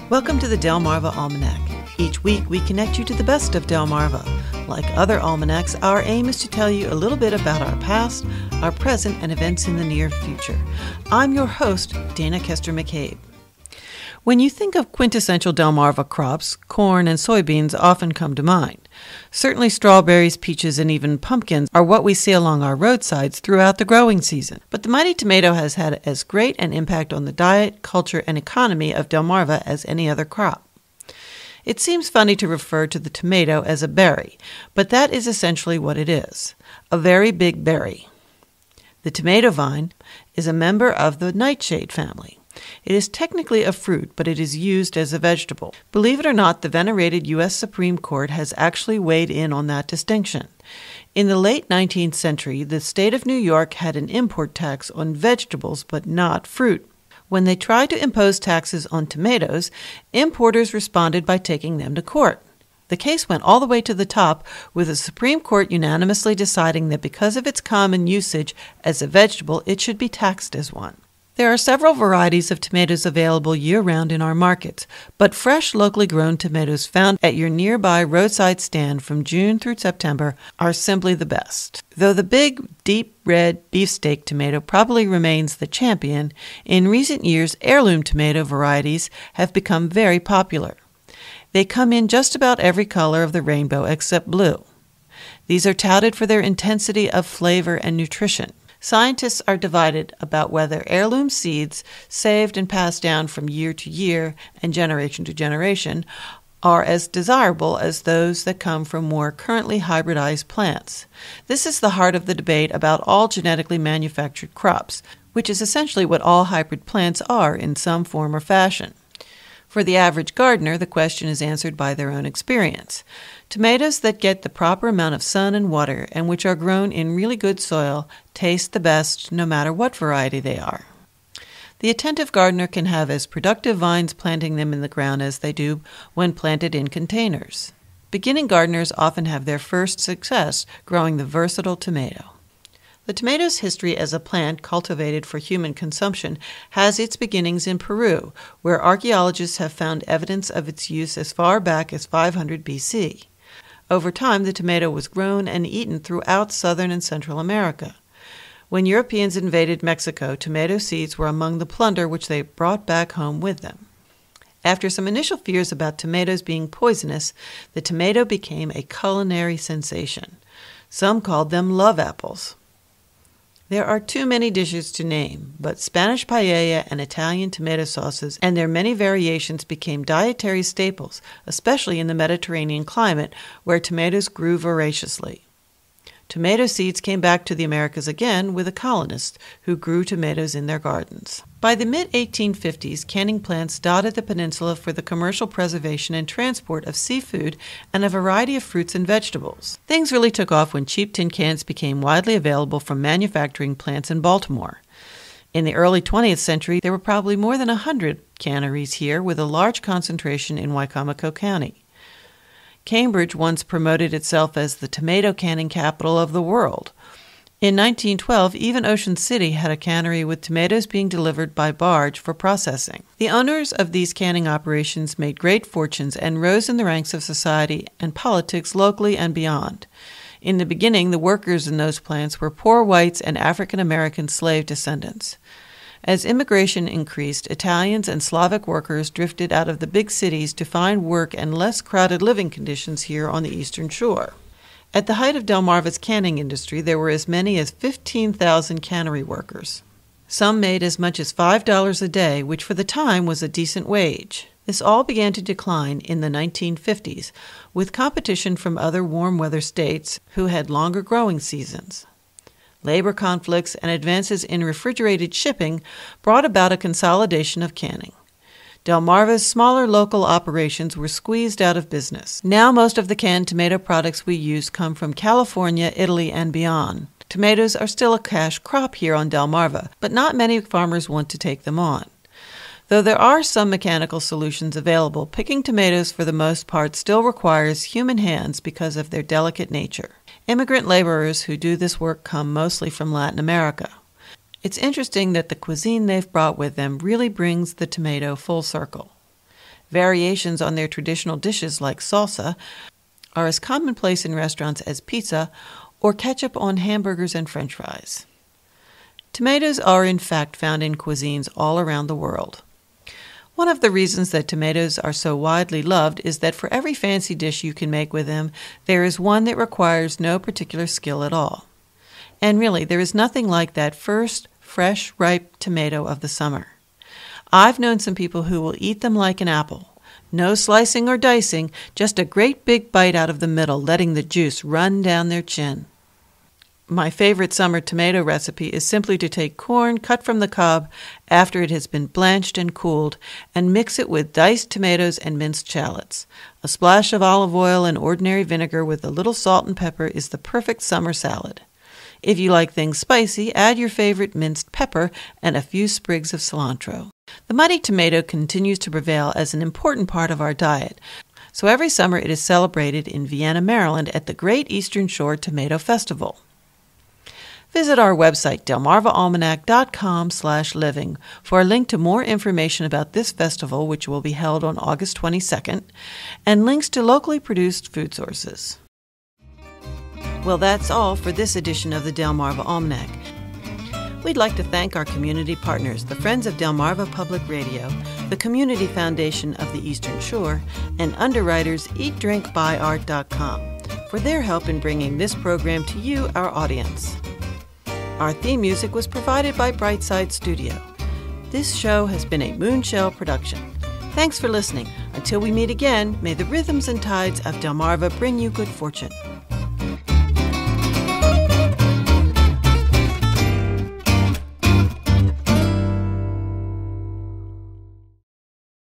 Welcome to the Delmarva Almanac. Each week we connect you to the best of Delmarva. Like other almanacs, our aim is to tell you a little bit about our past, our present, and events in the near future. I'm your host, Dana Kester McCabe. When you think of quintessential Delmarva crops, corn and soybeans often come to mind. Certainly strawberries, peaches, and even pumpkins are what we see along our roadsides throughout the growing season. But the mighty tomato has had as great an impact on the diet, culture, and economy of Delmarva as any other crop. It seems funny to refer to the tomato as a berry, but that is essentially what it is, a very big berry. The tomato vine is a member of the nightshade family. It is technically a fruit, but it is used as a vegetable. Believe it or not, the venerated U.S. Supreme Court has actually weighed in on that distinction. In the late 19th century, the state of New York had an import tax on vegetables, but not fruit. When they tried to impose taxes on tomatoes, importers responded by taking them to court. The case went all the way to the top, with the Supreme Court unanimously deciding that because of its common usage as a vegetable, it should be taxed as one. There are several varieties of tomatoes available year-round in our markets, but fresh, locally grown tomatoes found at your nearby roadside stand from June through September are simply the best. Though the big, deep red beefsteak tomato probably remains the champion, in recent years heirloom tomato varieties have become very popular. They come in just about every color of the rainbow except blue. These are touted for their intensity of flavor and nutrition. Scientists are divided about whether heirloom seeds, saved and passed down from year to year and generation to generation, are as desirable as those that come from more currently hybridized plants. This is the heart of the debate about all genetically manufactured crops, which is essentially what all hybrid plants are in some form or fashion. For the average gardener, the question is answered by their own experience. Tomatoes that get the proper amount of sun and water and which are grown in really good soil taste the best no matter what variety they are. The attentive gardener can have as productive vines planting them in the ground as they do when planted in containers. Beginning gardeners often have their first success growing the versatile tomato. The tomato's history as a plant cultivated for human consumption has its beginnings in Peru, where archaeologists have found evidence of its use as far back as 500 BC. Over time, the tomato was grown and eaten throughout Southern and Central America. When Europeans invaded Mexico, tomato seeds were among the plunder which they brought back home with them. After some initial fears about tomatoes being poisonous, the tomato became a culinary sensation. Some called them love apples. There are too many dishes to name, but Spanish paella and Italian tomato sauces and their many variations became dietary staples, especially in the Mediterranean climate where tomatoes grew voraciously. Tomato seeds came back to the Americas again with the colonists who grew tomatoes in their gardens. By the mid-1850s, canning plants dotted the peninsula for the commercial preservation and transport of seafood and a variety of fruits and vegetables. Things really took off when cheap tin cans became widely available from manufacturing plants in Baltimore. In the early 20th century, there were probably more than 100 canneries here, with a large concentration in Wicomico County. Cambridge once promoted itself as the tomato canning capital of the world. In 1912, even Ocean City had a cannery with tomatoes being delivered by barge for processing. The owners of these canning operations made great fortunes and rose in the ranks of society and politics locally and beyond. In the beginning, the workers in those plants were poor whites and African American slave descendants. As immigration increased, Italians and Slavic workers drifted out of the big cities to find work and less crowded living conditions here on the Eastern Shore. At the height of Delmarva's canning industry, there were as many as 15,000 cannery workers. Some made as much as $5 a day, which for the time was a decent wage. This all began to decline in the 1950s, with competition from other warm weather states who had longer growing seasons. Labor conflicts and advances in refrigerated shipping brought about a consolidation of canning. Delmarva's smaller local operations were squeezed out of business. Now most of the canned tomato products we use come from California, Italy, and beyond. Tomatoes are still a cash crop here on Delmarva, but not many farmers want to take them on. Though there are some mechanical solutions available, picking tomatoes for the most part still requires human hands because of their delicate nature. Immigrant laborers who do this work come mostly from Latin America. It's interesting that the cuisine they've brought with them really brings the tomato full circle. Variations on their traditional dishes like salsa are as commonplace in restaurants as pizza or ketchup on hamburgers and french fries. Tomatoes are in fact found in cuisines all around the world. One of the reasons that tomatoes are so widely loved is that for every fancy dish you can make with them, there is one that requires no particular skill at all. And really, there is nothing like that first, fresh, ripe tomato of the summer. I've known some people who will eat them like an apple. No slicing or dicing, just a great big bite out of the middle, letting the juice run down their chin. My favorite summer tomato recipe is simply to take corn cut from the cob after it has been blanched and cooled and mix it with diced tomatoes and minced shallots. A splash of olive oil and ordinary vinegar with a little salt and pepper is the perfect summer salad. If you like things spicy, add your favorite minced pepper and a few sprigs of cilantro. The mighty tomato continues to prevail as an important part of our diet, so every summer it is celebrated in Vienna, Maryland at the Great Eastern Shore Tomato Festival. Visit our website, delmarvaalmanac.com/living, for a link to more information about this festival, which will be held on August 22nd, and links to locally produced food sources. Well, that's all for this edition of the Delmarva Almanac. We'd like to thank our community partners, the Friends of Delmarva Public Radio, the Community Foundation of the Eastern Shore, and underwriters EatDrinkBuyArt.com for their help in bringing this program to you, our audience. Our theme music was provided by Brightside Studio. This show has been a Moonshell production. Thanks for listening. Until we meet again, may the rhythms and tides of Delmarva bring you good fortune.